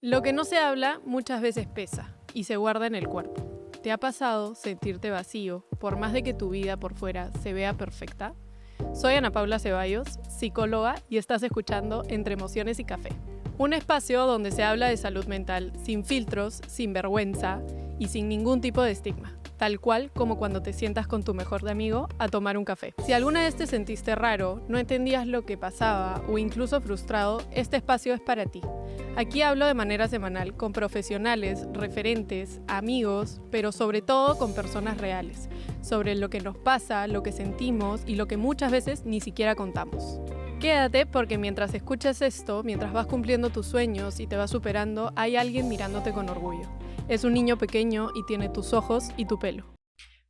Lo que no se habla muchas veces pesa y se guarda en el cuerpo. ¿Te ha pasado sentirte vacío por más de que tu vida por fuera se vea perfecta? Soy Ana Paula Ceballos, psicóloga, y estás escuchando Entre Emociones y Café. Un espacio donde se habla de salud mental sin filtros, sin vergüenza y sin ningún tipo de estigma. Tal cual como cuando te sientas con tu mejor amigo a tomar un café. Si alguna vez te sentiste raro, no entendías lo que pasaba o incluso frustrado, este espacio es para ti. Aquí hablo de manera semanal con profesionales, referentes, amigos, pero sobre todo con personas reales, sobre lo que nos pasa, lo que sentimos y lo que muchas veces ni siquiera contamos. Quédate porque mientras escuchas esto, mientras vas cumpliendo tus sueños y te vas superando, hay alguien mirándote con orgullo. Es un niño pequeño y tiene tus ojos y tu pelo.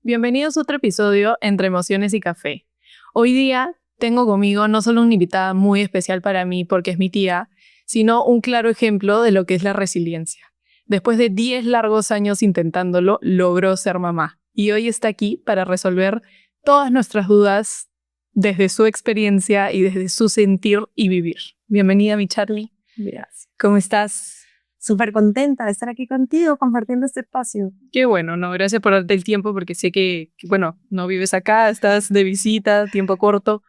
Bienvenidos a otro episodio Entre Emociones y Café. Hoy día tengo conmigo no solo una invitada muy especial para mí porque es mi tía, sino un claro ejemplo de lo que es la resiliencia. Después de 10 largos años intentándolo, logró ser mamá. Y hoy está aquí para resolver todas nuestras dudas desde su experiencia y desde su sentir y vivir. Bienvenida, mi Charlie. Gracias. ¿Cómo estás? Súper contenta de estar aquí contigo compartiendo este espacio. Qué bueno, no, gracias por darte el tiempo porque sé que no vives acá, estás de visita, tiempo corto.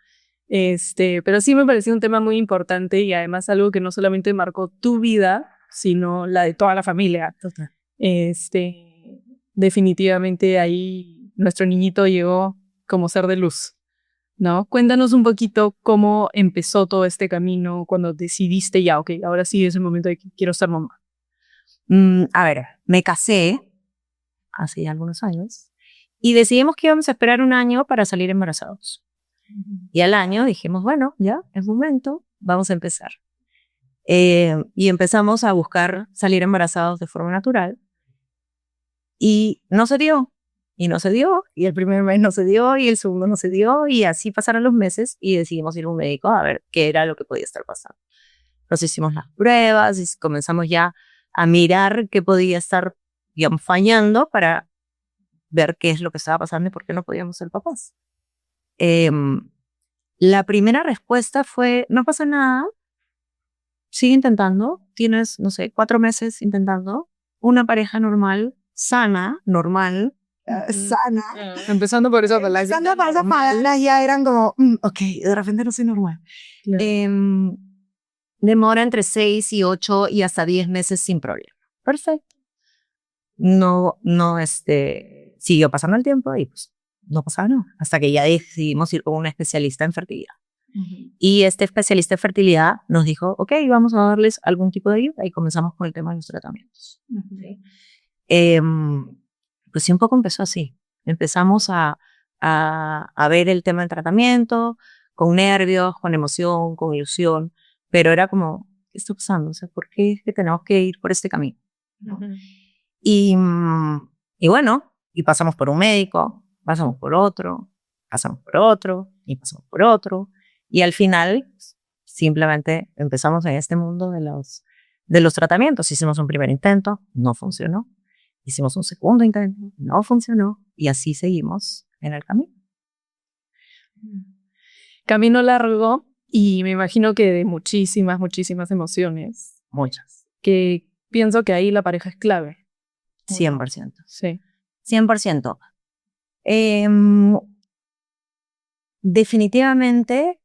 Pero sí me pareció un tema muy importante y además algo que no solamente marcó tu vida, sino la de toda la familia. Total. Definitivamente ahí nuestro niñito llegó como ser de luz, ¿no? Cuéntanos un poquito cómo empezó todo este camino cuando decidiste ya, ok, ahora sí es el momento de que quiero ser mamá. A ver, me casé hace ya algunos años y decidimos que íbamos a esperar un año para salir embarazados. Y al año dijimos, bueno, ya es momento, vamos a empezar. Y empezamos a buscar salir embarazados de forma natural. Y no se dio, y no se dio, y el primer mes no se dio, y el segundo no se dio, y así pasaron los meses y decidimos ir a un médico a ver qué era lo que podía estar pasando. Nos hicimos las pruebas y comenzamos ya a mirar qué podía estar, digamos, fallando para ver qué es lo que estaba pasando y por qué no podíamos ser papás. La primera respuesta fue, no pasa nada, sigue intentando, tienes, 4 meses intentando, una pareja normal, sana, normal, sana. Empezando por esa palabra. Empezando por esas palabras ya eran como, ok, de repente no soy normal. Claro. Demora entre 6 y 8 y hasta 10 meses sin problema. Perfecto. No, siguió pasando el tiempo y pues no pasaba nada. Hasta que ya decidimos ir con una especialista en fertilidad. Y este especialista en fertilidad nos dijo, ok, vamos a darles algún tipo de ayuda y comenzamos con el tema de los tratamientos. Pues sí, un poco empezó así. Empezamos a ver el tema del tratamiento con nervios, con emoción, con ilusión, pero era como, ¿qué está pasando? O sea, ¿por qué es que tenemos que ir por este camino? Y bueno, y pasamos por un médico, pasamos por otro, pasamos por otro, y pasamos por otro. Y al final, simplemente empezamos en este mundo de los tratamientos. Hicimos un primer intento, no funcionó. Hicimos un segundo intento, no funcionó. Y así seguimos en el camino. Camino largo y me imagino que de muchísimas, muchísimas emociones. Muchas. Que pienso que ahí la pareja es clave. 100%. Sí. 100%. Definitivamente,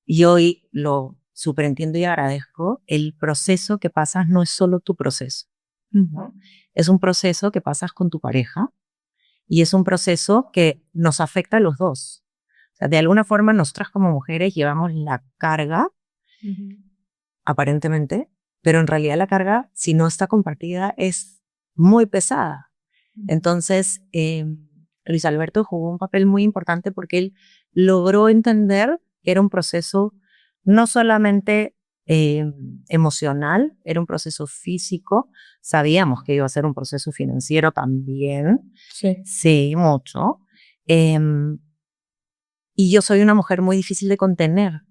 y hoy lo superentiendo y agradezco, el proceso que pasas no es solo tu proceso. Es un proceso que pasas con tu pareja y es un proceso que nos afecta a los dos. O sea, de alguna forma, nosotras como mujeres llevamos la carga, aparentemente, pero en realidad la carga, si no está compartida, es muy pesada. Entonces, Luis Alberto jugó un papel muy importante porque él logró entender que era un proceso no solamente emocional, era un proceso físico. Sabíamos que iba a ser un proceso financiero también. Sí, mucho. Y yo soy una mujer muy difícil de contener.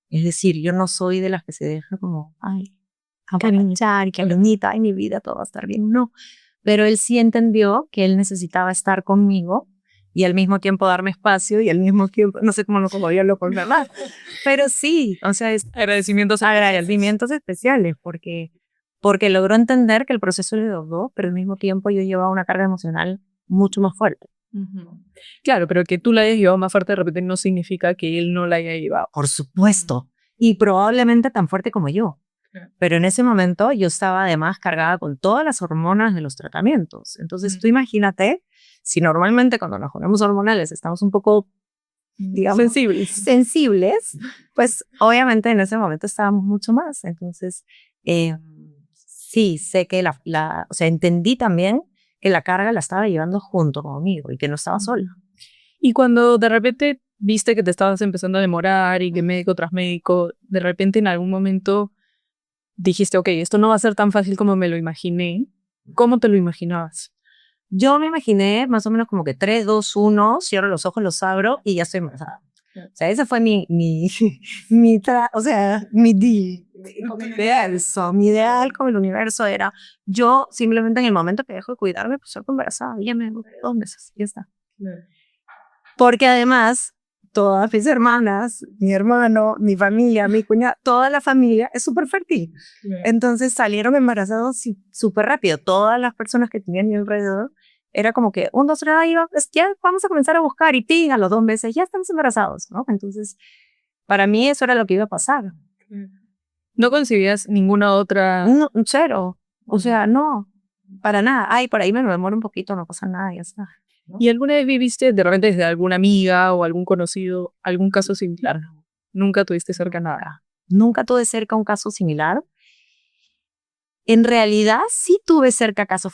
Es decir, yo no soy de las que se deja como, ay, apapachar, que bonita, ay, mi vida, todo va a estar bien. No. Pero él sí entendió que él necesitaba estar conmigo y al mismo tiempo darme espacio y al mismo tiempo, no sé cómo lo podía lo más, pero sí, o sea, es agradecimientos especiales porque porque logró entender que el proceso le doló, pero al mismo tiempo yo llevaba una carga emocional mucho más fuerte. Claro, pero que tú la hayas llevado más fuerte de repente no significa que él no la haya llevado. Por supuesto, y probablemente tan fuerte como yo. Pero en ese momento yo estaba además cargada con todas las hormonas de los tratamientos. Entonces tú imagínate, si normalmente cuando nos ponemos hormonales estamos un poco, digamos, sensibles, pues obviamente en ese momento estábamos mucho más. Entonces, sí, sé que o sea, entendí también que la carga la estaba llevando junto conmigo y que no estaba sola. Y cuando de repente viste que te estabas empezando a demorar y que médico tras médico, de repente en algún momento dijiste, ok, esto no va a ser tan fácil como me lo imaginé. ¿Cómo te lo imaginabas? Yo me imaginé más o menos como que 3, 2, 1, cierro los ojos, los abro y ya estoy embarazada. O sea, ese fue mi universo. Mi ideal con el universo era yo simplemente en el momento que dejo de cuidarme, pues salgo embarazada. Y ya me 2 meses, ya está. Porque además, todas mis hermanas, mi hermano, mi familia, mi cuñada, toda la familia es súper fértil. Entonces salieron embarazados súper rápido. Todas las personas que tenían a mi alrededor, era como que 1, 2, 3, ya vamos a comenzar a buscar y ping, a los 2 meses ya estamos embarazados, ¿no? Entonces, para mí eso era lo que iba a pasar. ¿No concebías ninguna otra? No, cero. O sea, no, para nada. Ay, por ahí me demoro un poquito, no pasa nada, ya está. ¿No? ¿Y alguna vez viviste de repente desde alguna amiga o algún conocido algún caso similar? ¿Nunca tuviste cerca nada? Nunca tuve cerca un caso similar. En realidad sí tuve cerca casos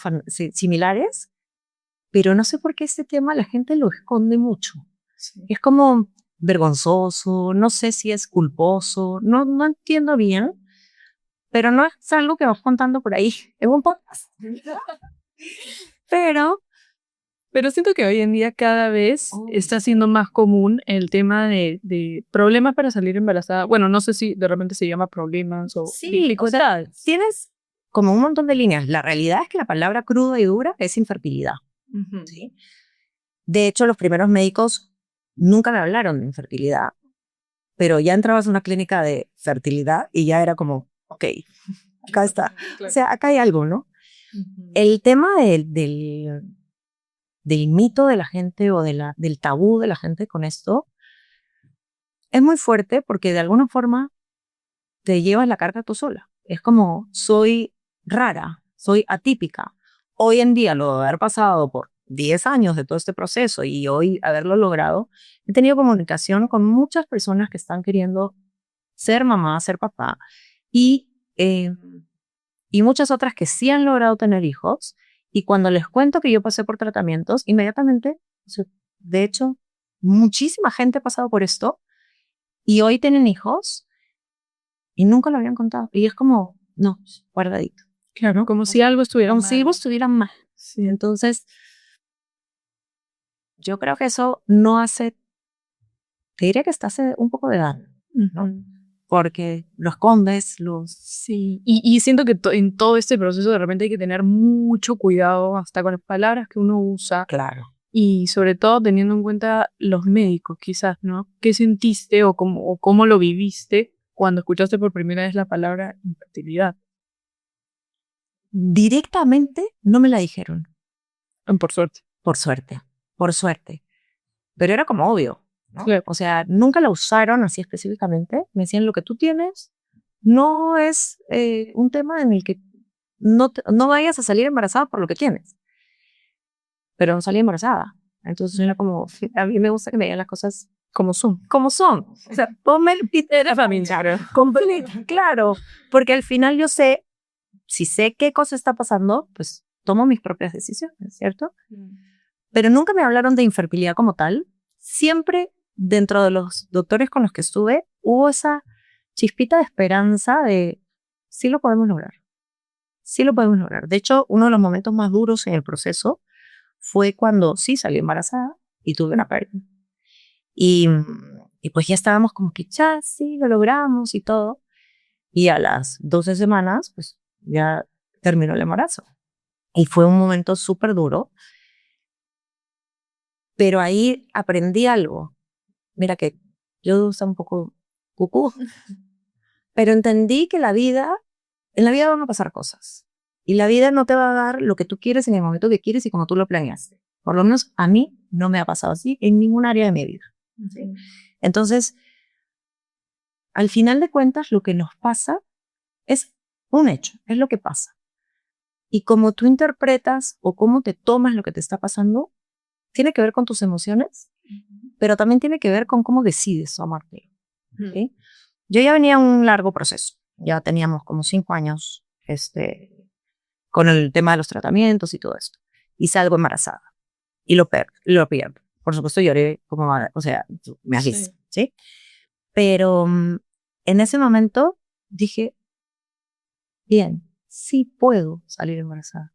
similares, pero no sé por qué este tema la gente lo esconde mucho. Sí. Es como vergonzoso, no sé si es culposo, no entiendo bien, pero no es algo que vas contando por ahí. Es un podcast. Pero siento que hoy en día cada vez está siendo más común el tema de problemas para salir embarazada. Bueno, no sé si de repente se llama problemas o dificultades. O sea, tienes como un montón de líneas. La realidad es que la palabra cruda y dura es infertilidad. ¿Sí? De hecho, los primeros médicos nunca me hablaron de infertilidad, pero ya entrabas a una clínica de fertilidad y ya era como, ok, acá está. O sea, acá hay algo, ¿no? El tema del mito de la gente o del tabú de la gente con esto es muy fuerte porque de alguna forma te llevas la carga tú sola. Es como, soy rara, soy atípica. Hoy en día, lo de haber pasado por 10 años de todo este proceso y hoy haberlo logrado, he tenido comunicación con muchas personas que están queriendo ser mamá, ser papá y muchas otras que sí han logrado tener hijos. Y cuando les cuento que yo pasé por tratamientos, inmediatamente, de hecho, muchísima gente ha pasado por esto y hoy tienen hijos y nunca lo habían contado. Y es como, no, guardadito. Claro, como si algo estuviera mal. Como si algo estuviera mal. Sí. Entonces, yo creo que eso no hace, te diría que está hace un poco de daño, ¿no? Porque los escondes, Sí, y siento que en todo este proceso de repente hay que tener mucho cuidado hasta con las palabras que uno usa. Claro. Y sobre todo teniendo en cuenta los médicos, quizás, ¿no? ¿Qué sentiste o cómo lo viviste cuando escuchaste por primera vez la palabra infertilidad? Directamente no me la dijeron. Por suerte. Por suerte. Pero era como obvio, ¿no? Claro. O sea, nunca la usaron así específicamente. Me decían, lo que tú tienes no es un tema en el que no vayas a salir embarazada por lo que tienes. Pero no salí embarazada. Entonces era como, a mí me gusta que me digan las cosas como son. Como son. O sea, ponme el pite de familia. Claro, porque al final yo sé, si sé qué cosa está pasando, pues tomo mis propias decisiones, ¿cierto? Pero nunca me hablaron de infertilidad como tal. Siempre dentro de los doctores con los que estuve hubo esa chispita de esperanza de sí lo podemos lograr. Sí lo podemos lograr. De hecho, uno de los momentos más duros en el proceso fue cuando sí salí embarazada y tuve una pérdida. Y pues ya estábamos como que ya sí lo logramos y todo. Y a las 12 semanas, pues ya terminó el embarazo. Y fue un momento súper duro. Pero ahí aprendí algo. Mira que yo soy un poco cucú. Pero entendí que la vida en la vida van a pasar cosas. Y la vida no te va a dar lo que tú quieres en el momento que quieres y como tú lo planeaste. Por lo menos a mí no me ha pasado así en ningún área de mi vida. ¿Sí? Entonces, al final de cuentas, lo que nos pasa es un hecho, es lo que pasa. Y como tú interpretas o cómo te tomas lo que te está pasando, tiene que ver con tus emociones, pero también tiene que ver con cómo decides amarte. ¿Sí? Yo ya venía un largo proceso. Ya teníamos como 5 años con el tema de los tratamientos y todo esto. Y salgo embarazada. Y lo pierdo. Por supuesto lloré como madre, o sea, me agis, ¿sí? Pero en ese momento dije, bien, sí puedo salir embarazada.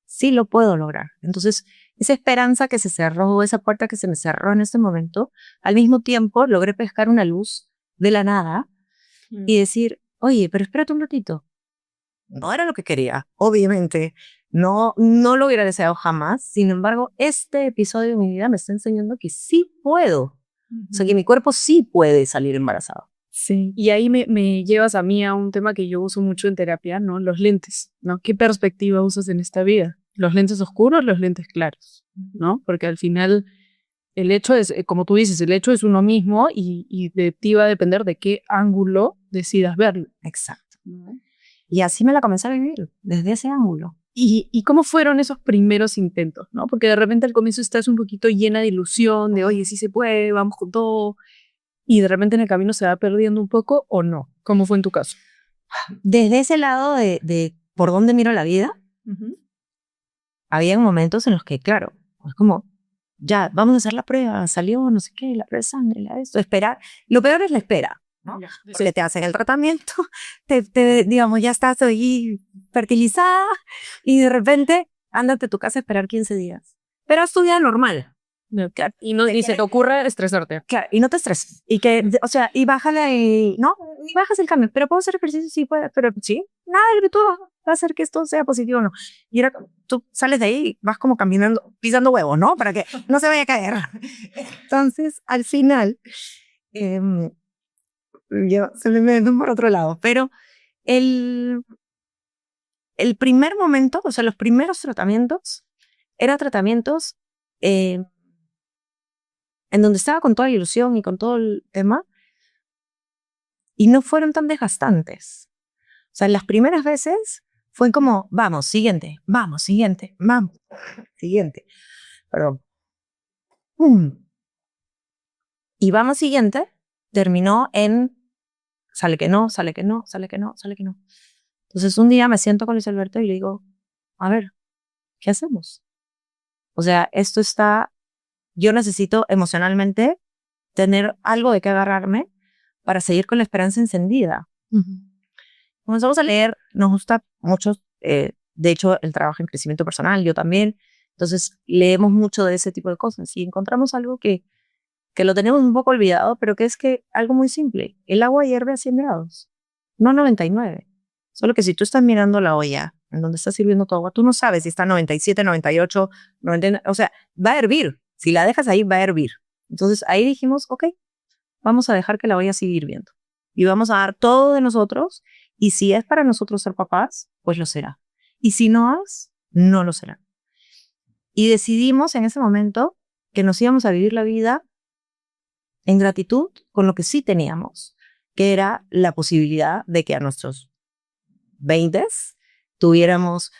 Sí lo puedo lograr. Entonces, esa esperanza que se cerró, esa puerta que se me cerró en ese momento, al mismo tiempo logré pescar una luz de la nada y decir, oye, pero espérate un ratito. No era lo que quería, obviamente. No lo hubiera deseado jamás. Sin embargo, este episodio de mi vida me está enseñando que sí puedo. O sea, que mi cuerpo sí puede salir embarazado. Sí, y ahí me llevas a mí a un tema que yo uso mucho en terapia, ¿no? Los lentes, ¿no? ¿Qué perspectiva usas en esta vida? ¿Los lentes oscuros, los lentes claros? ¿No? Porque al final el hecho es, como tú dices, el hecho es uno mismo y de ti va a depender de qué ángulo decidas verlo. Exacto. Y así me la comencé a vivir, desde ese ángulo. ¿Y cómo fueron esos primeros intentos? ¿No? Porque de repente al comienzo estás un poquito llena de ilusión, de oye, sí se puede, vamos con todo, y de repente en el camino se va perdiendo un poco o no. ¿Cómo fue en tu caso? Desde ese lado de por dónde miro la vida, había momentos en los que, claro, es como, ya, vamos a hacer la prueba, salió, no sé qué, la prueba de sangre, esto, esperar. Lo peor es la espera, ¿no? Porque te hacen el tratamiento, digamos, ya estás ahí fertilizada y de repente, ándate a tu casa a esperar 15 días. Pero haz tu vida normal. Claro, y no, ni se te ocurre estresarte. Claro, y no te estreses. Y que, o sea, y bájale y, no, ni bajas el cambio, pero puedo hacer ejercicio, sí, puede, pero sí, nada de tú va a hacer que esto sea positivo o no. Y era, tú sales de ahí y vas como caminando, pisando huevos, ¿no? Para que no se vaya a caer. Entonces, al final, yo se me meto por otro lado, pero el primer momento, o sea, los primeros tratamientos, eran tratamientos en donde estaba con toda la ilusión y con todo el tema, y no fueron tan desgastantes. O sea, las primeras veces fue como, vamos, siguiente, vamos, siguiente, vamos, siguiente. Perdón. Y vamos, siguiente, terminó en, sale que no, sale que no, sale que no, sale que no. Entonces un día me siento con Luis Alberto y le digo, a ver, ¿qué hacemos? O sea, esto está, yo necesito emocionalmente tener algo de qué agarrarme para seguir con la esperanza encendida. Comenzamos a leer, nos gusta mucho, de hecho, el trabajo en crecimiento personal, yo también, entonces leemos mucho de ese tipo de cosas y encontramos algo que lo tenemos un poco olvidado, pero que es que algo muy simple, el agua hierve a 100 grados, no a 99, solo que si tú estás mirando la olla en donde está sirviendo tu agua, tú no sabes si está a 97, 98, 99, o sea, va a hervir, si la dejas ahí va a hervir. Entonces ahí dijimos, ok, vamos a dejar que la olla siga hirviendo y vamos a dar todo de nosotros. Y si es para nosotros ser papás, pues lo será. Y si no es, no lo será. Y decidimos en ese momento que nos íbamos a vivir la vida en gratitud con lo que sí teníamos, que era la posibilidad de que a nuestros 20 tuviéramos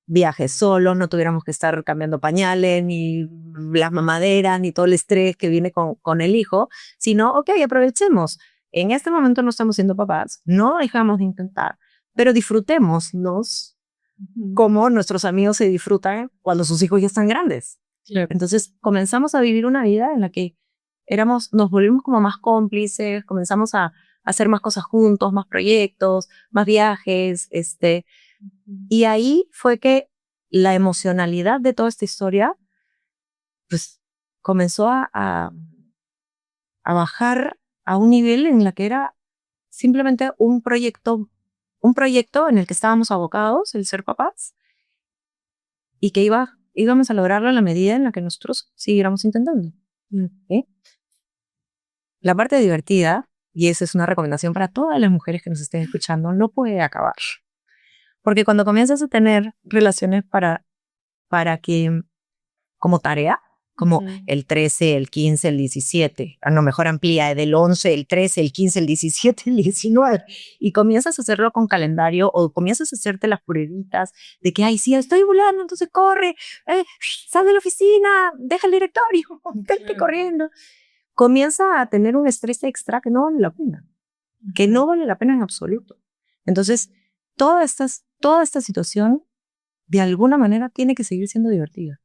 viajes solos, no tuviéramos que estar cambiando pañales, ni las mamaderas, ni todo el estrés que viene con el hijo, sino, ok, aprovechemos. En este momento no estamos siendo papás, no dejamos de intentar, pero disfrutémoslos como nuestros amigos se disfrutan cuando sus hijos ya están grandes. Claro. Entonces comenzamos a vivir una vida en la que nos volvimos como más cómplices, comenzamos a hacer más cosas juntos, más proyectos, más viajes, y ahí fue que la emocionalidad de toda esta historia pues comenzó a bajar a un nivel en la que era simplemente un proyecto en el que estábamos abocados, el ser papás, y que íbamos a lograrlo en la medida en la que nosotros siguiéramos intentando. ¿Sí? La parte divertida y esa es una recomendación para todas las mujeres que nos estén escuchando, no puede acabar. Porque cuando comienzas a tener relaciones para que, como tarea, como el 13, el 15, el 17, a lo mejor amplía del 11, el 13, el 15, el 17, el 19, y comienzas a hacerlo con calendario o comienzas a hacerte las pruebitas de que, ay, sí, estoy volando, entonces corre, sal de la oficina, deja el directorio, vete corriendo. Comienza a tener un estrés extra que no vale la pena, que no vale la pena en absoluto. Entonces, toda esta situación, de alguna manera, tiene que seguir siendo divertida.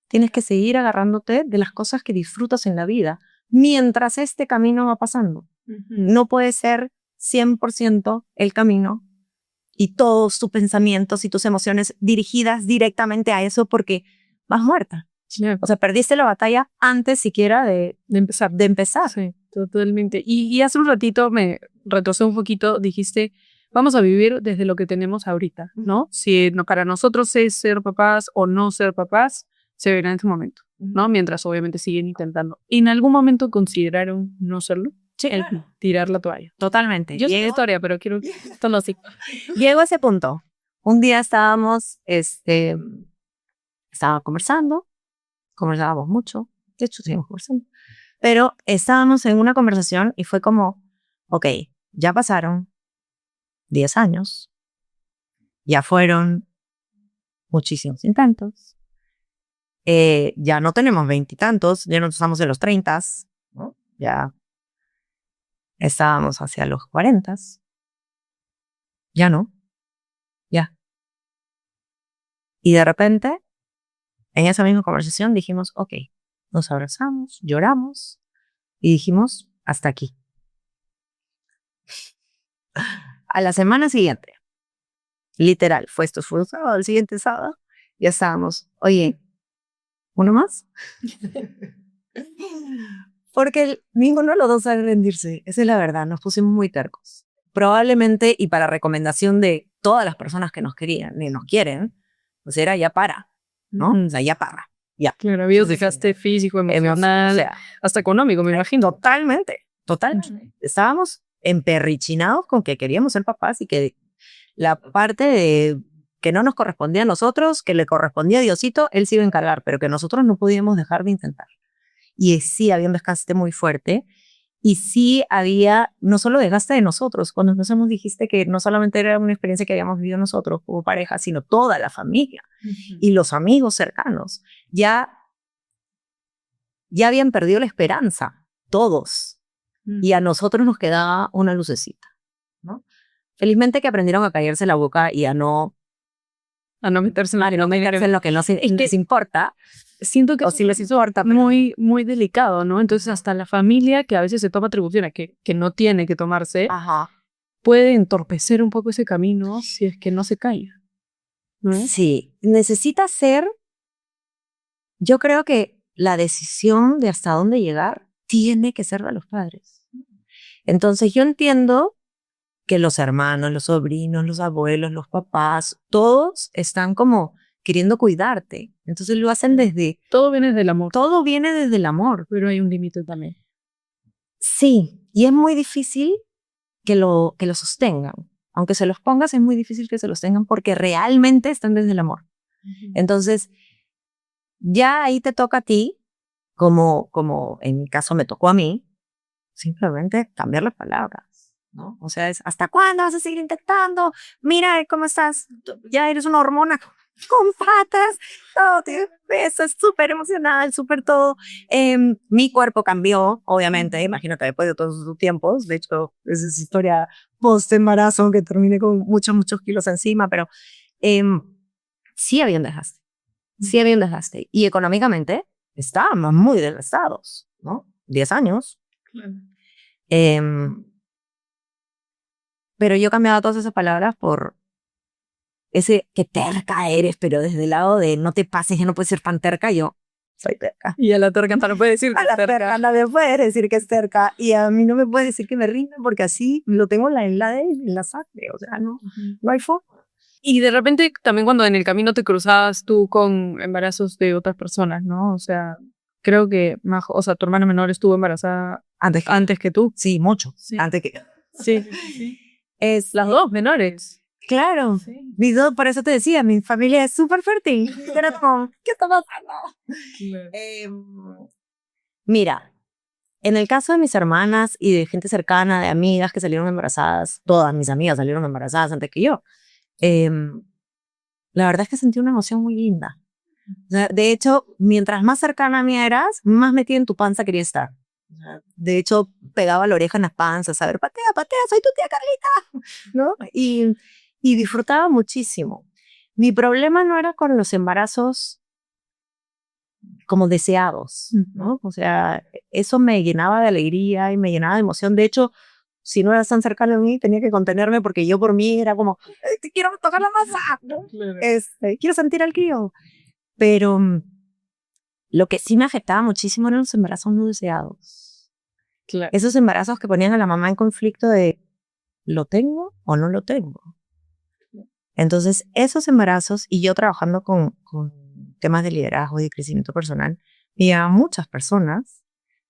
Tienes que seguir agarrándote de las cosas que disfrutas en la vida mientras este camino va pasando. No puede ser 100% el camino y todos tus pensamientos y tus emociones dirigidas directamente a eso porque vas muerta. O sea, perdiste la batalla antes siquiera de empezar. Sí, totalmente. Y hace un ratito me retrocé un poquito, dijiste, vamos a vivir desde lo que tenemos ahorita, ¿no? Si para nosotros es ser papás o no ser papás, se verá en ese momento, ¿no? Mientras obviamente siguen intentando. ¿En algún momento consideraron no serlo? Sí, claro. Tirar la toalla. Totalmente. Yo sé la historia, pero quiero que esto no así. Llego a ese punto. Un día estaba conversábamos mucho, de hecho seguimos conversando, pero estábamos en una conversación y fue como, ok, ya pasaron 10 años, ya fueron muchísimos intentos, ya no tenemos 20 y tantos, ya no estamos en los 30, ¿no? Ya estábamos hacia los 40, ya no, ya. Y de repente, en esa misma conversación dijimos, ok, nos abrazamos, lloramos y dijimos, hasta aquí. A la semana siguiente, literal, esto fue un sábado, el siguiente sábado, ya estábamos, oye, ¿uno más? Porque ninguno de los dos sabe rendirse, esa es la verdad, nos pusimos muy tercos. Probablemente, y para recomendación de todas las personas que nos querían y nos quieren, pues era ya para, ¿no? O sea, ya para, ya. Claro, había desgaste físico, emocional, o sea, hasta económico, me imagino. Totalmente. Estábamos emperrichinados con que queríamos ser papás y que la parte de que no nos correspondía a nosotros, que le correspondía a Diosito, él se iba a encargar, pero que nosotros no podíamos dejar de intentar. Y sí había un desgaste muy fuerte y sí había no solo desgaste de nosotros, cuando nos dijiste que no solamente era una experiencia que habíamos vivido nosotros como pareja, sino toda la familia y los amigos cercanos. Ya habían perdido la esperanza, todos. Y a nosotros nos quedaba una lucecita, ¿no? Felizmente que aprendieron a callarse la boca y a no meterse en lo que no les importa. Siento que o si les importa, pero muy, muy delicado, ¿no? Entonces hasta la familia que a veces se toma atribuciones que no tiene que tomarse, ajá. puede entorpecer un poco ese camino si es que no se calla, ¿no? Sí, necesita ser, yo creo que la decisión de hasta dónde llegar tiene que ser de los padres. Entonces yo entiendo que los hermanos, los sobrinos, los abuelos, los papás, todos están como queriendo cuidarte. Entonces lo hacen desde... Todo viene desde el amor. Todo viene desde el amor. Pero hay un límite también. Sí, y es muy difícil que lo sostengan. Aunque se los pongas, es muy difícil que se los tengan porque realmente están desde el amor. Entonces, ya ahí te toca a ti, como en mi caso me tocó a mí, simplemente cambiar las palabras, ¿no? O sea, es ¿hasta cuándo vas a seguir intentando? Mira cómo estás, ya eres una hormona con patas, todo, eso es súper emocional, súper todo. Mi cuerpo cambió, obviamente, imagínate, después de todos esos tiempos, de hecho, esa es historia post-embarazo que terminé con muchos kilos encima, pero sí había un desgaste, y económicamente estábamos muy desgastados, ¿no? 10 años. Claro. Pero yo cambiaba todas esas palabras por ese que terca eres, pero desde el lado de no te pases, ya no puedes ser tan terca, yo soy terca. Y a la terca no puede decir que a la terca nadie puede decir que es terca, y a mí no me puede decir que me rinde porque así lo tengo en la sangre, o sea, no hay forma. Y de repente también cuando en el camino te cruzabas tú con embarazos de otras personas, ¿no? O sea, creo que Majo, o sea, tu hermana menor estuvo embarazada antes que tú. Sí, mucho. Sí. Antes que... Sí. Las dos menores. Claro. Sí. Por eso te decía, mi familia es súper fértil. Era como, ¿qué está pasando? Mira, en el caso de mis hermanas y de gente cercana, de amigas que salieron embarazadas, todas mis amigas salieron embarazadas antes que yo, la verdad es que sentí una emoción muy linda. O sea, de hecho, mientras más cercana a mí eras, más metida en tu panza quería estar. O sea, de hecho, pegaba la oreja en las panzas, a ver, patea, soy tu tía Carlita, ¿no? Y disfrutaba muchísimo. Mi problema no era con los embarazos como deseados, ¿no? O sea, eso me llenaba de alegría y me llenaba de emoción. De hecho, si no eras tan cercano a mí, tenía que contenerme porque yo por mí era como, te quiero tocar la masa, ¿no? Quiero sentir al crío. Pero lo que sí me afectaba muchísimo eran los embarazos no deseados. Claro. Esos embarazos que ponían a la mamá en conflicto de, ¿lo tengo o no lo tengo? Entonces, esos embarazos, y yo trabajando con temas de liderazgo y de crecimiento personal, vi a muchas personas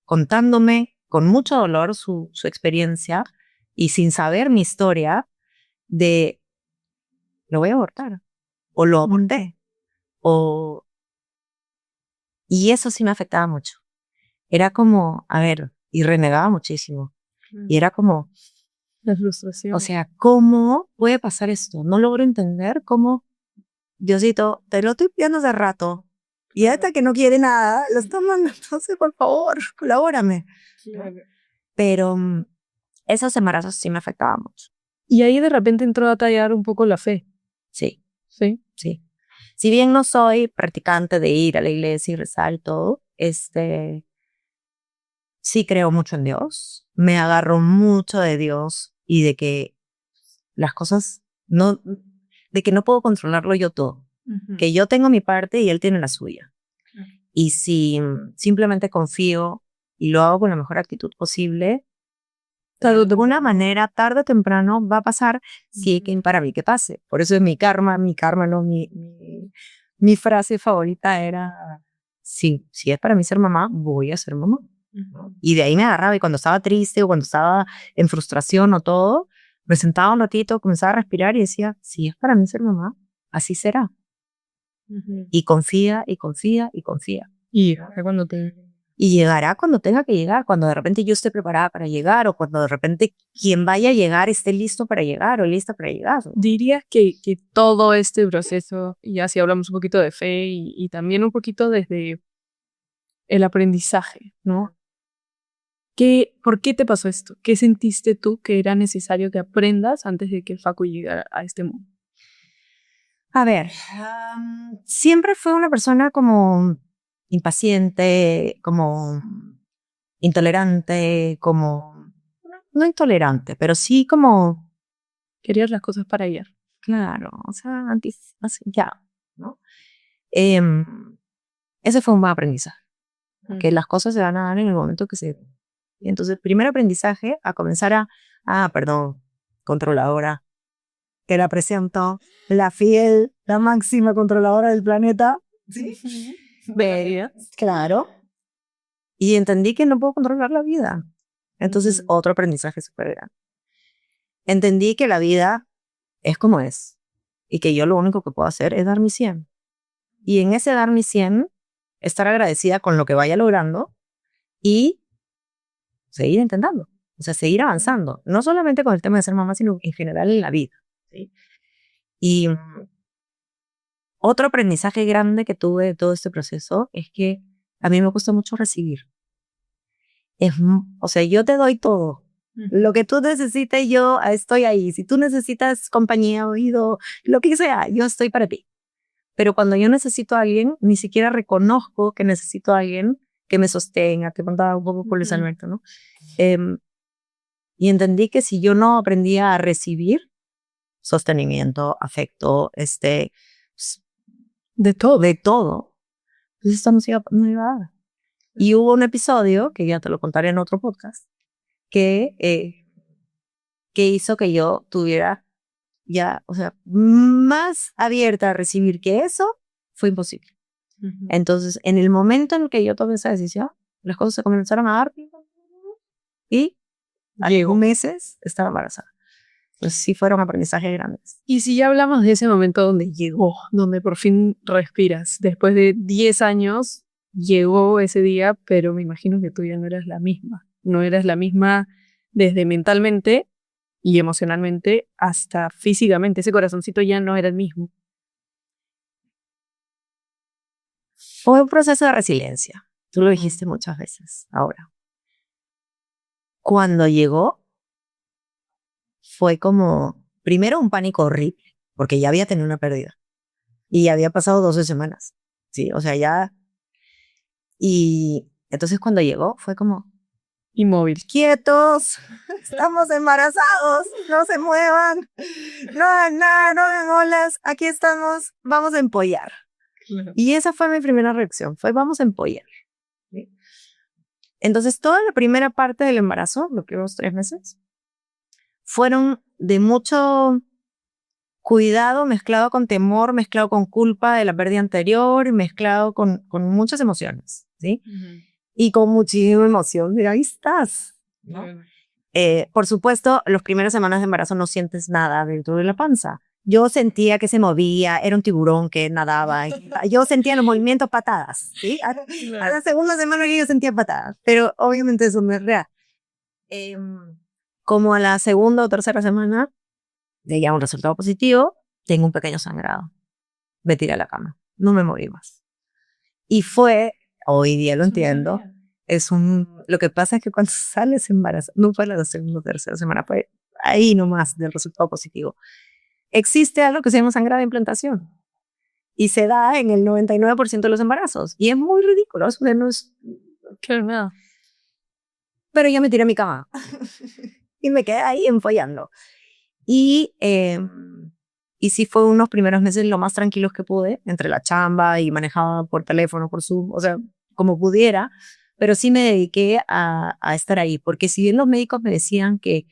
contándome con mucho dolor su experiencia y sin saber mi historia de, lo voy a abortar, o lo aborté, o... Y eso sí me afectaba mucho. Era como, a ver, y renegaba muchísimo. Y era como, la frustración. O sea, ¿cómo puede pasar esto? No logro entender cómo, Diosito, te lo estoy pidiendo hace rato. Y hasta que no quiere nada, lo estás mandando. Entonces, por favor, colabórame. Claro. Pero esos embarazos sí me afectaban mucho. Y ahí de repente entró a tallar un poco la fe. Sí. Sí. Sí. Si bien no soy practicante de ir a la iglesia y rezar y todo, sí creo mucho en Dios. Me agarro mucho de Dios y de que las cosas no, de que no puedo controlarlo yo todo. Que yo tengo mi parte y él tiene la suya. Y si simplemente confío y lo hago con la mejor actitud posible, de alguna manera, tarde o temprano, va a pasar si que para mí que pase. Por eso es mi karma, no, mi frase favorita era, sí, si es para mí ser mamá, voy a ser mamá. Y de ahí me agarraba y cuando estaba triste o cuando estaba en frustración o todo, me sentaba un ratito, comenzaba a respirar y decía, si es para mí ser mamá, así será. Y confía, y confía, y confía. Y llegará cuando tenga que llegar, cuando de repente yo esté preparada para llegar o cuando de repente quien vaya a llegar esté listo para llegar o lista para llegar. ¿Dirías que todo este proceso, y así hablamos un poquito de fe y también un poquito desde el aprendizaje, ¿no? ¿Por qué te pasó esto? ¿Qué sentiste tú que era necesario que aprendas antes de que Facu llegara a este mundo? A ver, siempre fue una persona como impaciente, como intolerante, como... No intolerante, pero sí como... Querías las cosas para ayer. Claro, o sea, así, ya, ¿no? Ese fue un buen aprendizaje, que las cosas se van a dar en el momento que se... Y entonces, primer aprendizaje, a comenzar controladora, que la presento, la fiel, la máxima controladora del planeta. ¿Sí? Bella. Claro. Y entendí que no puedo controlar la vida. Entonces, otro aprendizaje súper grande. Entendí que la vida es como es. Y que yo lo único que puedo hacer es dar mi 100. Y en ese dar mi 100, estar agradecida con lo que vaya logrando y seguir intentando. O sea, seguir avanzando. No solamente con el tema de ser mamá, sino en general en la vida. ¿Sí? Y otro aprendizaje grande que tuve de todo este proceso es que a mí me gusta mucho recibir. O sea, yo te doy todo. Lo que tú necesites, yo estoy ahí. Si tú necesitas compañía, oído, lo que sea, yo estoy para ti. Pero cuando yo necesito a alguien, ni siquiera reconozco que necesito a alguien que me sostenga, que contaba un poco con Luis Alberto, ¿no? Y entendí que si yo no aprendía a recibir sostenimiento, afecto, de todo, pues esto no iba a dar. Y hubo un episodio, que ya te lo contaré en otro podcast, que hizo que yo tuviera ya, o sea, más abierta a recibir que eso fue imposible. Entonces, en el momento en que yo tomé esa decisión, las cosas se comenzaron a dar y a los meses estaba embarazada. Pues sí fueron aprendizajes grandes. Y si ya hablamos de ese momento donde llegó, donde por fin respiras, después de 10 años llegó ese día, pero me imagino que tú ya no eras la misma. No eras la misma desde mentalmente y emocionalmente hasta físicamente. Ese corazoncito ya no era el mismo. Fue un proceso de resiliencia. Tú lo dijiste muchas veces ahora. Cuando llegó, fue como, primero un pánico horrible, porque ya había tenido una pérdida. Y ya había pasado 12 semanas. Sí, o sea, ya. Y entonces cuando llegó, fue como, Inmóvil. quietos, estamos embarazados, no se muevan, no hagan nada, no hagan olas, aquí estamos, vamos a empollar. Claro. Y esa fue mi primera reacción, fue vamos a empollar. ¿Sí? Entonces toda la primera parte del embarazo, los primeros 3 meses, fueron de mucho cuidado mezclado con temor, mezclado con culpa de la pérdida anterior, mezclado con muchas emociones, ¿sí? Y con muchísima emoción, de ahí estás, ¿no? Por supuesto, las primeras semanas de embarazo no sientes nada dentro de la panza. Yo sentía que se movía, era un tiburón que nadaba. Yo sentía los movimientos patadas, ¿sí? A la segunda semana que yo sentía patadas, pero obviamente eso no es real. Como a la segunda o tercera semana, de ya un resultado positivo, tengo un pequeño sangrado. Me tiré a la cama, no me moví más. Y fue, hoy día lo entiendo, lo que pasa es que cuando sales embarazada, no fue la segunda o tercera semana, fue ahí nomás del resultado positivo. Existe algo que se llama sangrado de implantación y se da en el 99% de los embarazos y es muy ridículo, o sea, no es... Claro, nada. Pero ya me tiré a mi cama y me quedé ahí empollando. Y sí fue unos primeros meses lo más tranquilos que pude, entre la chamba y manejaba por teléfono, por Zoom, o sea, como pudiera, pero sí me dediqué a estar ahí, porque si bien los médicos me decían que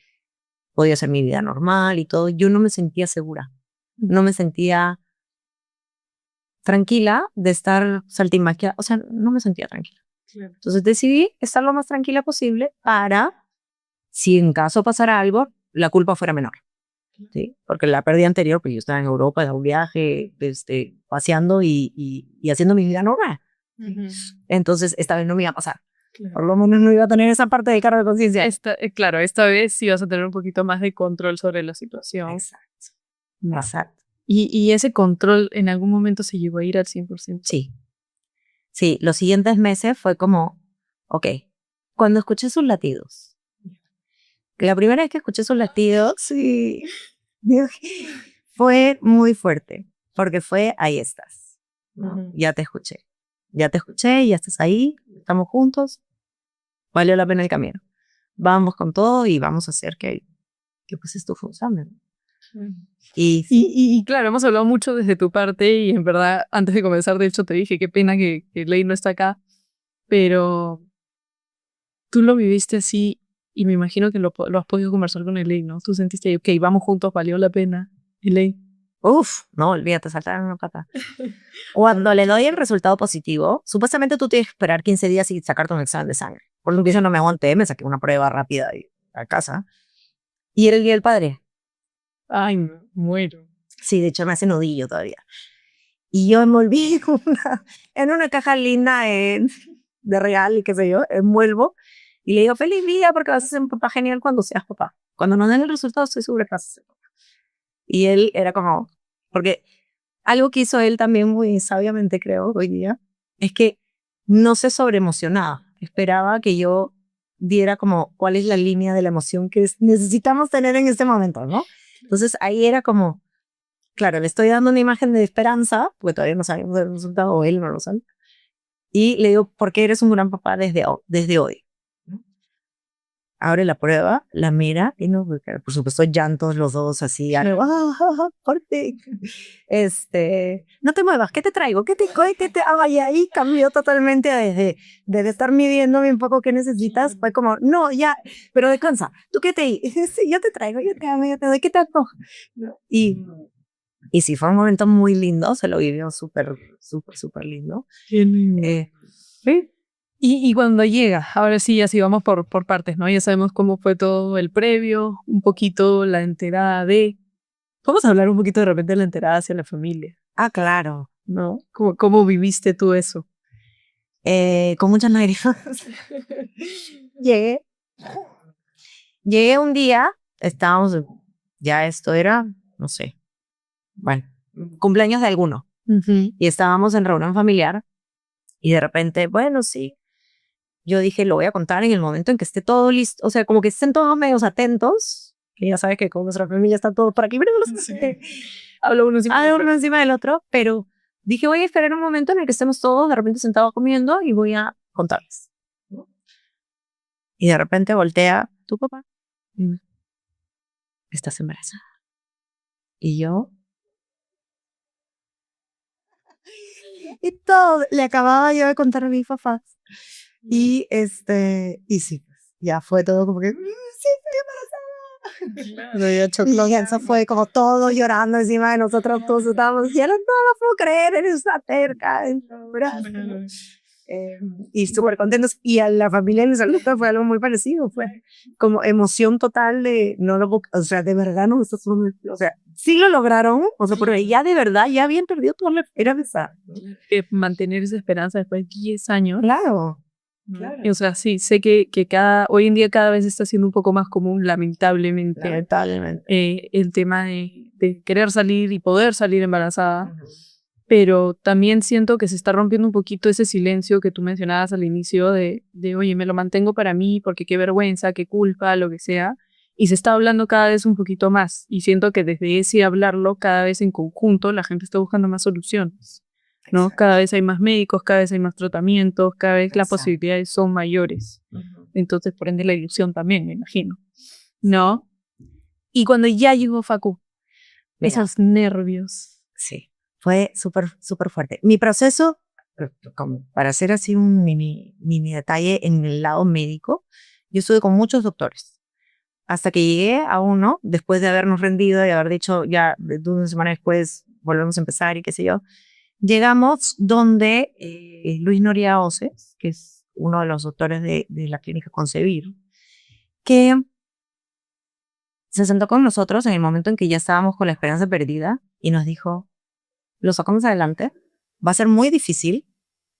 podía ser mi vida normal y todo, yo no me sentía segura, no me sentía tranquila de estar saltimbanqueada, o sea, no me sentía tranquila. Claro. Entonces decidí estar lo más tranquila posible para, si en caso pasara algo, la culpa fuera menor. ¿Sí? Porque la pérdida anterior, pues yo estaba en Europa en un viaje, paseando y haciendo mi vida normal. Entonces, esta vez no me iba a pasar. Claro. Por lo menos no iba a tener esa parte de cargo de conciencia. Claro, esta vez sí vas a tener un poquito más de control sobre la situación. Exacto. No. Exacto. ¿Y ese control en algún momento se llegó a ir al 100%? Sí. Sí, los siguientes meses fue como, ok, cuando escuché sus latidos, la primera vez que escuché sus latidos, sí, fue muy fuerte, porque fue, ahí estás, ¿no? Ya te escuché, ya estás ahí, estamos juntos, valió la pena el camino. Vamos con todo y vamos a hacer que pues esto funcione. Y claro, hemos hablado mucho desde tu parte y en verdad, antes de comenzar, de hecho, te dije, qué pena que Ley no está acá, pero tú lo viviste así y me imagino que lo has podido conversar con Ley, ¿no? Tú sentiste, ok, vamos juntos, valió la pena. Ley. Uf, no, olvídate, saltar en una pata. Cuando le doy el resultado positivo, supuestamente tú tienes que esperar 15 días y sacarte un examen de sangre. Por lo que yo no me aguanté, me saqué una prueba rápida a casa. Y era el día del padre. Ay, me muero. Sí, de hecho me hace nudillo todavía. Y yo envolví en una caja linda de regalo y qué sé yo, envuelvo. Y le digo, feliz día porque vas a ser un papá genial cuando seas papá. Cuando nos den el resultado estoy segura que vas a ser papá. Y él era como, porque algo que hizo él también muy sabiamente, creo, hoy día, es que no se sobreemocionaba. Esperaba que yo diera como cuál es la línea de la emoción que necesitamos tener en este momento, ¿no? Entonces ahí era como, claro, le estoy dando una imagen de esperanza, porque todavía no sabemos el resultado, o él no lo sabe. Y le digo, ¿por qué eres un gran papá desde hoy? Abre la prueba, la mira y no, por supuesto llantos los dos así, por ti. No te muevas, ¿qué te traigo? ¿Qué te hago? Y ahí cambió totalmente desde estar midiéndome un poco qué necesitas, fue como, no, ya, pero descansa, ¿tú qué te? Sí, yo te traigo, yo te amo, yo te doy, ¿qué te hago? Y Y sí, fue un momento muy lindo, se lo vivió súper, súper, súper lindo. ¿Sí? Y cuando llega, ahora sí, así vamos por partes, ¿no? Ya sabemos cómo fue todo el previo, un poquito la enterada de... Vamos a hablar un poquito de repente de la enterada hacia la familia, Ah, claro. ¿no? ¿Cómo viviste tú eso? Con muchas lágrimas. Llegué. Llegué un día, estábamos, ya esto era, no sé, bueno, cumpleaños de alguno. Y estábamos en reunión familiar y de repente, bueno, sí, yo dije, lo voy a contar en el momento en que esté todo listo, o sea, como que estén todos medios atentos, que ya sabes que con nuestra familia están todos por aquí, pero no sé, Hablo uno uno encima del otro, pero dije, voy a esperar un momento en el que estemos todos de repente sentados comiendo y voy a contarles. Y de repente voltea tu papá, estás embarazada. Y yo, y todo, le acababa yo de contar a mis papás. Y y sí, pues, ya fue todo como que, sí, estoy embarazada. Y eso fue como todo llorando encima de nosotros, todos estábamos, ya no lo puedo creer, eres una terca, y súper contentos. Y a la familia de mis alumnos fue algo muy parecido, fue como emoción total de, no lo, o sea, de verdad, no, o sea, sí lo lograron, o sea, pero ya de verdad, ya habían perdido toda la esperanza. Mantener esa esperanza después de 10 años. Claro. Claro. O sea, sí, sé que hoy en día cada vez está siendo un poco más común, lamentablemente, el tema de querer salir y poder salir embarazada. Pero también siento que se está rompiendo un poquito ese silencio que tú mencionabas al inicio de oye, me lo mantengo para mí porque qué vergüenza, qué culpa, lo que sea. Y se está hablando cada vez un poquito más. Y siento que desde ese hablarlo, cada vez en conjunto, la gente está buscando más soluciones, ¿no? Exacto. Cada vez hay más médicos, cada vez hay más tratamientos, cada vez las posibilidades son mayores. Entonces, por ende, la ilusión también, me imagino, ¿no? Y cuando ya llegó Facu, esos nervios. Sí. Fue súper, súper fuerte. Mi proceso, para hacer así un mini detalle en el lado médico, yo estuve con muchos doctores. Hasta que llegué a uno, después de habernos rendido y haber dicho ya 2 semanas después volvemos a empezar y qué sé yo, llegamos donde Luis Noria Oces, que es uno de los doctores de la clínica Concebir, que se sentó con nosotros en el momento en que ya estábamos con la esperanza perdida y nos dijo, lo sacamos adelante, va a ser muy difícil,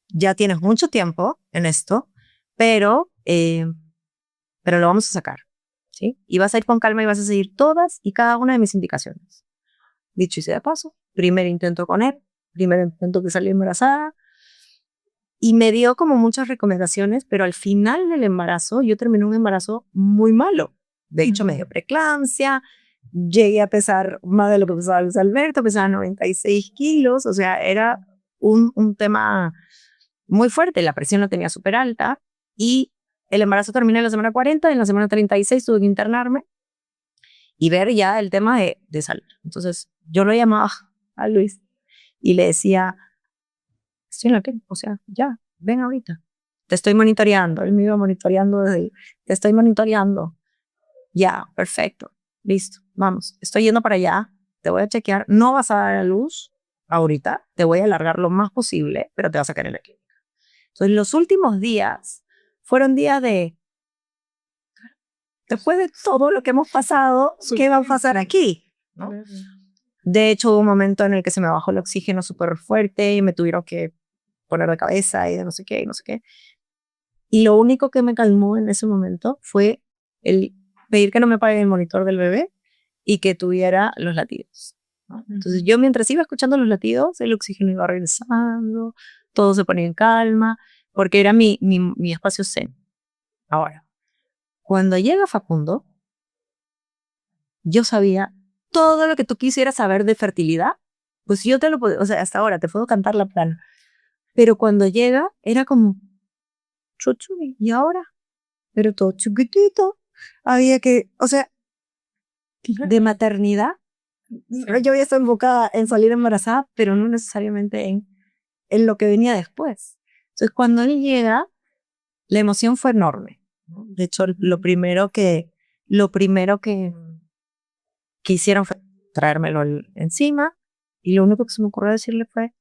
ya tienes mucho tiempo en esto, pero lo vamos a sacar, ¿sí? Y vas a ir con calma y vas a seguir todas y cada una de mis indicaciones. Dicho y sea de paso, primer intento con él, primer intento que salí embarazada, y me dio como muchas recomendaciones, pero al final del embarazo, yo terminé un embarazo muy malo. De hecho, me dio preeclampsia, llegué a pesar más de lo que pesaba Luis Alberto, pesaba 96 kilos, o sea, era un tema muy fuerte, la presión la tenía súper alta, y el embarazo terminé en la semana 40, y en la semana 36 tuve que internarme y ver ya el tema de salud. Entonces, yo lo llamaba a Luis y le decía, estoy en la clínica, o sea, ya, ven ahorita. Te estoy monitoreando. Él me iba monitoreando te estoy monitoreando. Ya, perfecto, listo, vamos. Estoy yendo para allá, te voy a chequear. No vas a dar a luz ahorita, te voy a alargar lo más posible, pero te vas a quedar en la clínica. Entonces, los últimos días fueron días de, después de todo lo que hemos pasado, ¿qué va a pasar aquí? ¿No? De hecho, hubo un momento en el que se me bajó el oxígeno súper fuerte y me tuvieron que poner de cabeza y de no sé qué y no sé qué. Y lo único que me calmó en ese momento fue el pedir que no me paguen el monitor del bebé y que tuviera los latidos, ¿no? Entonces yo mientras iba escuchando los latidos, el oxígeno iba regresando, todo se ponía en calma, porque era mi espacio zen. Ahora, cuando llega Facundo, yo sabía todo lo que tú quisieras saber de fertilidad, pues yo te lo puedo, o sea, hasta ahora te puedo cantar la plana. Pero cuando llega, era como, chuchu, ¿y ahora? Pero todo chiquitito. Había que, o sea, de maternidad. Yo había estado enfocada en salir embarazada, pero no necesariamente en lo que venía después. Entonces, cuando él llega, la emoción fue enorme, ¿no? De hecho, lo primero que hicieron fue traérmelo encima, Y lo único que se me ocurrió decirle fue,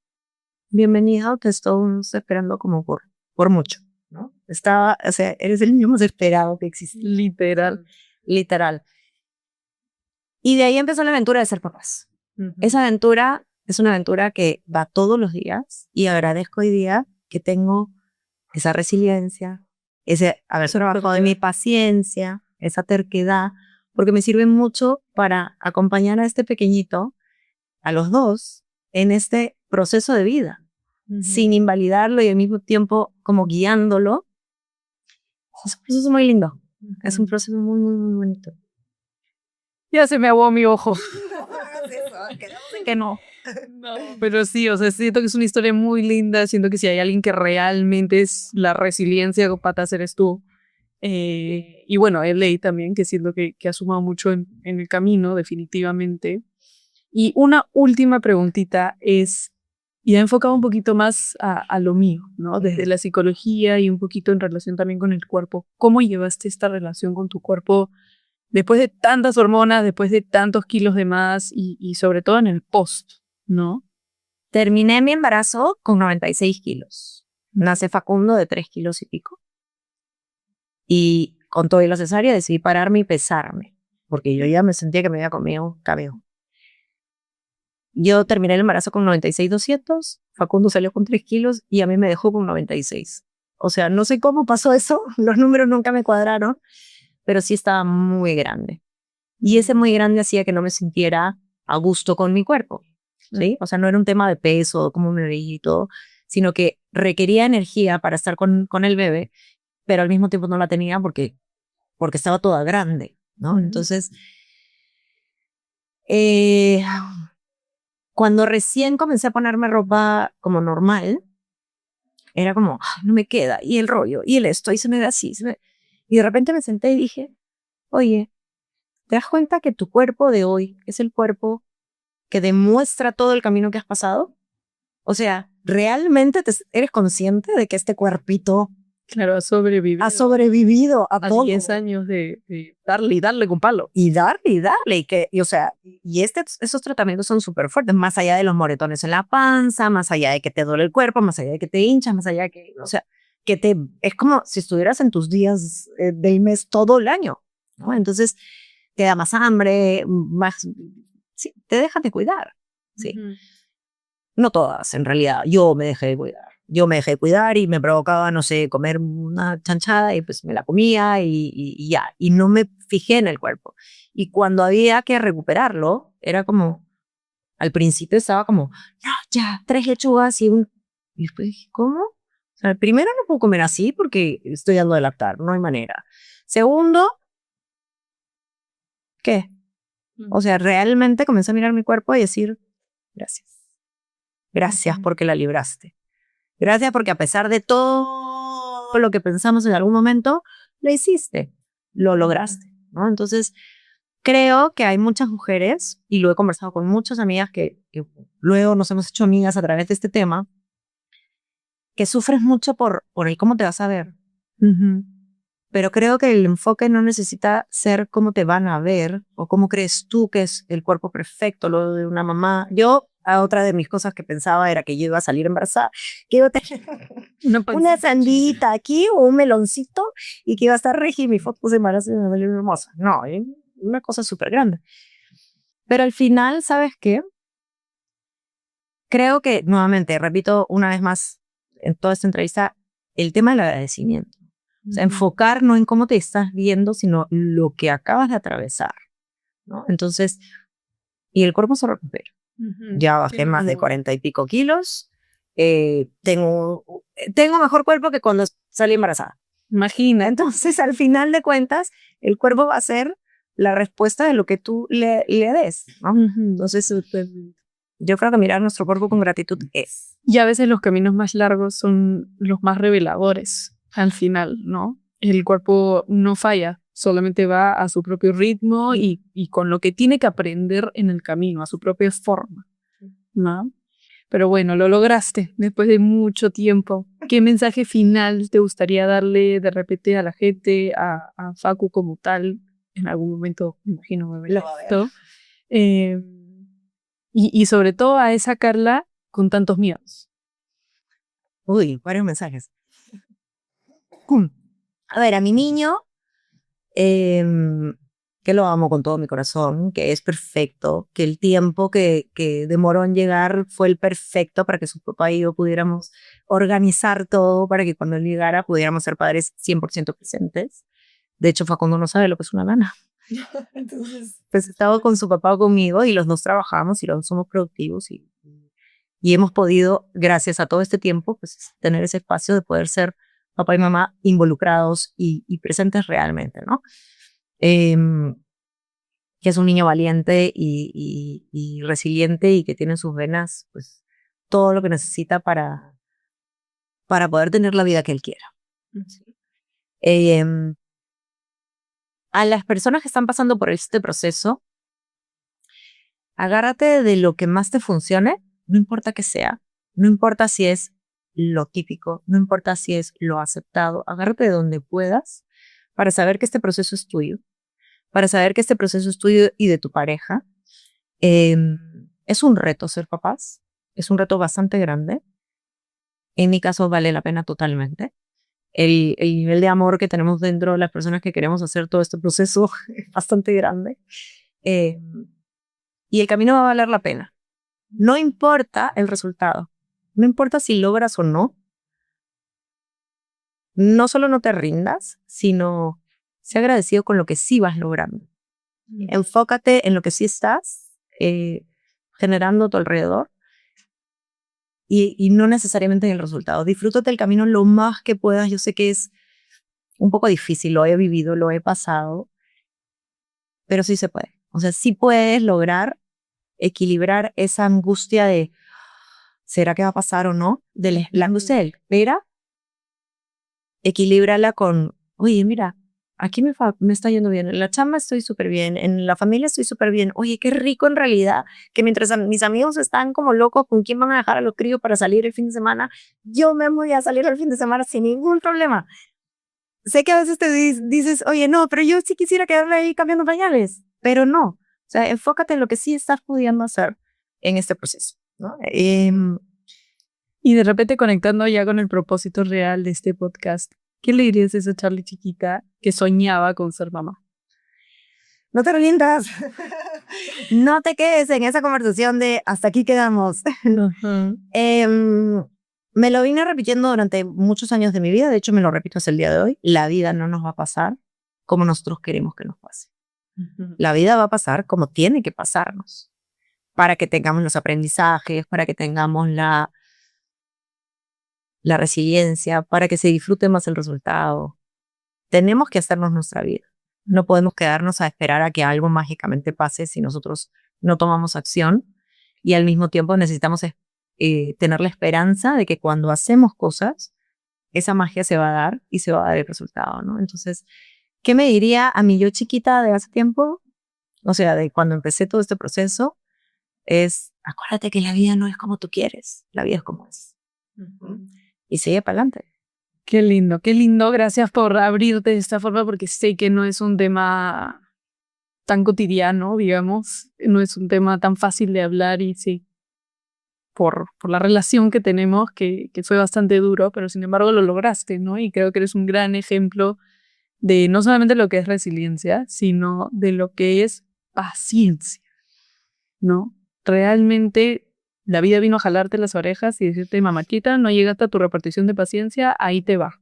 bienvenido, te estamos esperando como por mucho, ¿no? O sea, eres el niño más esperado que existe. Literal. Literal. Y de ahí empezó la aventura de ser papás. Esa aventura es una aventura que va todos los días y agradezco hoy día que tengo esa resiliencia, ese haber trabajado de mi paciencia, esa terquedad, porque me sirve mucho para acompañar a este pequeñito, a los dos, en este proceso de vida, sin invalidarlo y al mismo tiempo como guiándolo. Es un proceso muy lindo, es un proceso muy, muy, muy bonito. Ya se me aguó mi ojo. Que no. Pero sí, o sea, siento que es una historia muy linda. Siento que si hay alguien que realmente es la resiliencia, patas, eres tú. Y bueno, Ley también, que siento que ha sumado mucho en el camino, definitivamente. Y una última preguntita es, ya enfocado un poquito más a lo mío, ¿no? Desde la psicología y un poquito en relación también con el cuerpo. ¿Cómo llevaste esta relación con tu cuerpo después de tantas hormonas, después de tantos kilos de más y sobre todo en el post, ¿no? Terminé mi embarazo con 96 kilos. Nace Facundo de 3 kilos y pico. Y con todo y la cesárea decidí pararme y pesarme, porque yo ya me sentía que me había comido cabello. Yo terminé el embarazo con 96,200, Facundo salió con 3 kilos y a mí me dejó con 96. O sea, no sé cómo pasó eso, los números nunca me cuadraron, pero sí estaba muy grande. Y ese muy grande hacía que no me sintiera a gusto con mi cuerpo, ¿sí? O sea, no era un tema de peso, cómo me veía y todo, sino que requería energía para estar con el bebé, pero al mismo tiempo no la tenía porque estaba toda grande, ¿no? Entonces, cuando recién comencé a ponerme ropa como normal, era como, no me queda, y el rollo, y el esto, y se me ve así. Y de repente me senté y dije, oye, ¿te das cuenta que tu cuerpo de hoy es el cuerpo que demuestra todo el camino que has pasado? O sea, ¿realmente eres consciente de que este cuerpito Claro, ha sobrevivido. ha sobrevivido a todo? 10 años de darle y darle con palo. Y darle. O sea, esos tratamientos son súper fuertes, más allá de los moretones en la panza, más allá de que te duele el cuerpo, más allá de que te hinchas, más allá de que, o sea, es como si estuvieras en tus días del mes todo el año, ¿no? Entonces, te da más hambre, sí, te dejas de cuidar, sí. No todas, en realidad, yo me dejé de cuidar. Yo me dejé de cuidar y me provocaba, no sé, comer una chanchada y pues me la comía y ya. Y no me fijé en el cuerpo. Y cuando había que recuperarlo, era como, al principio estaba como, no, ya, 3 lechugas y un... Y después dije, ¿cómo? O sea, primero no puedo comer así porque estoy dando de lactar, no hay manera. Segundo, ¿qué? O sea, realmente comencé a mirar mi cuerpo y decir, gracias. Gracias porque la libraste. Gracias porque a pesar de todo lo que pensamos en algún momento, lo hiciste, lo lograste, ¿no? Entonces, creo que hay muchas mujeres, y lo he conversado con muchas amigas que luego nos hemos hecho amigas a través de este tema, que sufren mucho por el cómo te vas a ver. Pero creo que el enfoque no necesita ser cómo te van a ver o cómo crees tú que es el cuerpo perfecto, lo de una mamá. Otra de mis cosas que pensaba era que yo iba a salir embarazada, que iba a tener una sandita aquí o un meloncito y que iba a estar regia y mi foto de embarazo iba a salir hermosa. No, una cosa súper grande. Pero al final, ¿sabes qué? Creo que, nuevamente, repito una vez más en toda esta entrevista, el tema del agradecimiento. O sea, enfocar no en cómo te estás viendo, sino lo que acabas de atravesar, ¿no? Entonces, y el cuerpo se recupera. Ya bajé más de 40 y pico kilos. Tengo mejor cuerpo que cuando salí embarazada. Imagina. Entonces, al final de cuentas, el cuerpo va a ser la respuesta de lo que tú le des, ¿no? Entonces, yo creo que mirar nuestro cuerpo con gratitud es. Y a veces los caminos más largos son los más reveladores al final, ¿no? El cuerpo no falla, solamente va a su propio ritmo y con lo que tiene que aprender en el camino, a su propia forma, ¿no? Pero bueno, lo lograste después de mucho tiempo. ¿Qué mensaje final te gustaría darle de repente a la gente, a Facu como tal? En algún momento, me imagino, me verá esto. Y sobre todo a esa Carla con tantos miedos. Uy, varios mensajes. A ver, a mi niño, que lo amo con todo mi corazón, que es perfecto, que el tiempo que demoró en llegar fue el perfecto para que su papá y yo pudiéramos organizar todo para que cuando él llegara pudiéramos ser padres 100% presentes. De hecho, Facundo no sabe lo que es una lana. Entonces, pues estaba con su papá o conmigo y los dos trabajamos y los dos somos productivos y hemos podido, gracias a todo este tiempo, pues tener ese espacio de poder ser papá y mamá involucrados y presentes realmente, ¿no? Que es un niño valiente y resiliente y que tiene en sus venas pues todo lo que necesita para poder tener la vida que él quiera. ¿Sí? A las personas que están pasando por este proceso, agárrate de lo que más te funcione, no importa que sea, no importa si es lo típico, no importa si es lo aceptado, agárrate de donde puedas para saber que este proceso es tuyo, para saber que este proceso es tuyo y de tu pareja. Es un reto ser papás, es un reto bastante grande. En mi caso vale la pena totalmente. El nivel de amor que tenemos dentro de las personas que queremos hacer todo este proceso es bastante grande. Y el camino va a valer la pena. No importa el resultado. No importa si logras o no. No solo no te rindas, sino sé agradecido con lo que sí vas logrando. Enfócate en lo que sí estás generando a tu alrededor y no necesariamente en el resultado. Disfrútate el camino lo más que puedas. Yo sé que es un poco difícil, lo he vivido, lo he pasado, pero sí se puede. O sea, sí puedes lograr equilibrar esa angustia de ¿será que va a pasar o no? De la angustia de espera, equilíbrala con, oye, mira, aquí me está yendo bien, en la chamba estoy súper bien, en la familia estoy súper bien, oye, qué rico en realidad, que mientras mis amigos están como locos con quién van a dejar a los críos para salir el fin de semana, yo me voy a salir el fin de semana sin ningún problema. Sé que a veces te dices, oye, no, pero yo sí quisiera quedarme ahí cambiando pañales, pero no. O sea, enfócate en lo que sí estás pudiendo hacer en este proceso, ¿no? Y de repente conectando ya con el propósito real de este podcast, ¿qué le dirías a esa Charlie chiquita que soñaba con ser mamá? No te rindas. No te quedes en esa conversación de hasta aquí quedamos. Me lo vine repitiendo durante muchos años de mi vida. De hecho, me lo repito hasta el día de hoy. La vida no nos va a pasar como nosotros queremos que nos pase. La vida va a pasar como tiene que pasarnos para que tengamos los aprendizajes, para que tengamos la resiliencia, para que se disfrute más el resultado. Tenemos que hacernos nuestra vida. No podemos quedarnos a esperar a que algo mágicamente pase si nosotros no tomamos acción y al mismo tiempo necesitamos tener la esperanza de que cuando hacemos cosas, esa magia se va a dar y se va a dar el resultado, ¿no? Entonces, ¿qué me diría a mi yo chiquita de hace tiempo? O sea, de cuando empecé todo este proceso, es acuérdate que la vida no es como tú quieres, la vida es como es. Y sigue para adelante. Qué lindo, qué lindo. Gracias por abrirte de esta forma porque sé que no es un tema tan cotidiano, digamos. No es un tema tan fácil de hablar y sí, por la relación que tenemos, que fue bastante duro, pero sin embargo lo lograste, ¿no? Y creo que eres un gran ejemplo de no solamente lo que es resiliencia, sino de lo que es paciencia, ¿no? Realmente la vida vino a jalarte las orejas y decirte, mamachita, no llegaste a tu repartición de paciencia, ahí te va,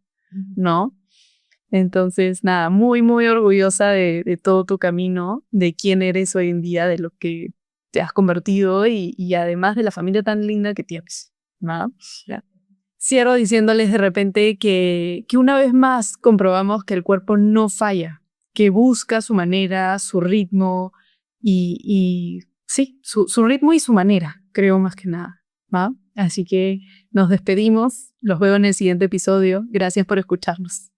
¿no? Entonces, nada, muy, muy orgullosa de todo tu camino, de quién eres hoy en día, de lo que te has convertido y además de la familia tan linda que tienes, ¿no? Cierro diciéndoles de repente que una vez más comprobamos que el cuerpo no falla, que busca su manera, su ritmo y sí, su ritmo y su manera, creo más que nada, ¿va? Así que nos despedimos, los veo en el siguiente episodio, gracias por escucharnos.